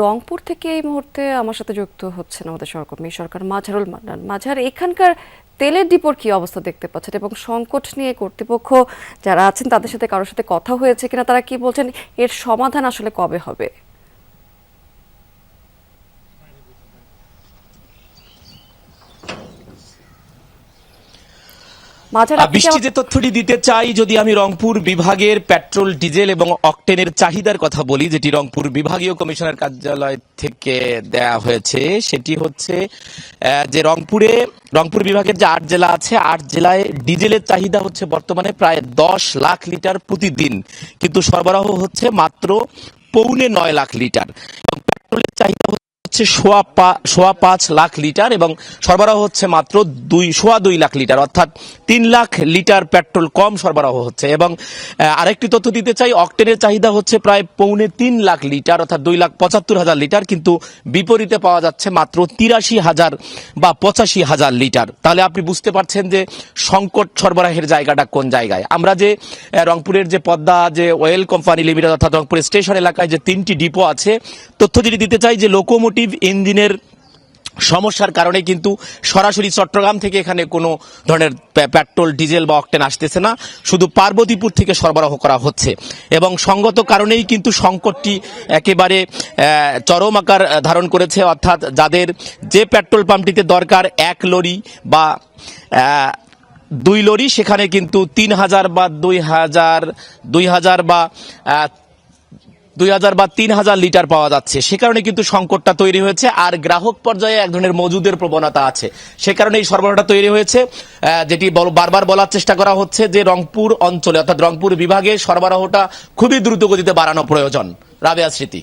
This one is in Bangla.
রংপুর থেকে এই মুহূর্তে আমার সাথে যুক্ত হচ্ছেন আমাদের সহকর্মী সরকার মাঝারুল মান্নান। মাঝার, এখানকার তেলের ডিপোর কি অবস্থা দেখতে পাচ্ছেন এবং সংকট নিয়ে কর্তৃপক্ষ যারা আছেন তাদের সাথে কারোর সাথে কথা হয়েছে কিনা, তারা কি বলছেন, এর সমাধান আসলে কবে হবে? বৃষ্টি যে তথ্যটি দিতে চাই, যদি আমি রংপুর বিভাগের পেট্রোল, ডিজেল এবং অকটেনের চাহিদার কথা বলি, যেটি রংপুর বিভাগীয় কমিশনার কার্যালয় থেকে দেয়া হয়েছে, সেটি হচ্ছে যে রংপুর বিভাগের যে 8 জেলা আছে, 8 জেলায় ডিজেলের চাহিদা হচ্ছে বর্তমানে প্রায় 10 লাখ লিটার প্রতিদিন, কিন্তু সরবরাহ হচ্ছে মাত্র 9.25 লাখ লিটার। এবং পেট্রোলের চাহিদা হচ্ছে 5.25 লাখ লিটার এবং সরবরাহ হচ্ছে মাত্র 2.25 লাখ লিটার, অর্থাৎ 3 লাখ লিটার পেট্রোল কম সরবরাহ হচ্ছে। এবং আরেকটি তথ্য দিতে চাই, অকটেনের চাহিদা হচ্ছে প্রায় 3.25 লাখ লিটার, অর্থাৎ 2,75,000 লিটার, কিন্তু বিপরীতে পাওয়া যাচ্ছে মাত্র 83,000 বা 85,000 লিটার। তাহলে আপনি বুঝতে পারছেন যে সংকট সরবরাহের জায়গাটা কোন জায়গায়। আমরা যে রংপুরের যে পদ্মা যে অয়েল কোম্পানি লিমিটেড অর্থাৎ রংপুর স্টেশন এলাকায় যে 3টি ডিপো আছে, তথ্য যদি দিতে চাই যে লোকোমোটিভ ইঞ্জিনের সমস্যার কারণে কিন্তু সরাসরি চট্টগ্রাম থেকে এখানে কোনো ধরনের পেট্রোল, ডিজেল বা অকটেন আসতেছে না, শুধু পার্বতীপুর থেকে সরবরাহ করা হচ্ছে। এবং সঙ্গত কারণেই কিন্তু সংকটটি একেবারে চরম আকার ধারণ করেছে, অর্থাৎ যাদের যে পেট্রোল পাম্পটিতে দরকার 1 লরি বা 2 লরি, সেখানে কিন্তু 3,000 বা 2,000 বা 3,000 লিটার পাওয়া যাচ্ছে। সে কারণে কিন্তু সংকটটা তৈরি হয়েছে। আর গ্রাহক পর্যায়ে এক ধরনের মজুদের প্রবণতা আছে, সে কারণে এই সরবরাহটা তৈরি হয়েছে। যেটি বারবার বলার চেষ্টা করা হচ্ছে যে রংপুর অঞ্চলে অর্থাৎ রংপুর বিভাগে সরবরাহটা খুবই দ্রুত গতিতে বাড়ানো প্রয়োজন। রাবেয়া স্মৃতি।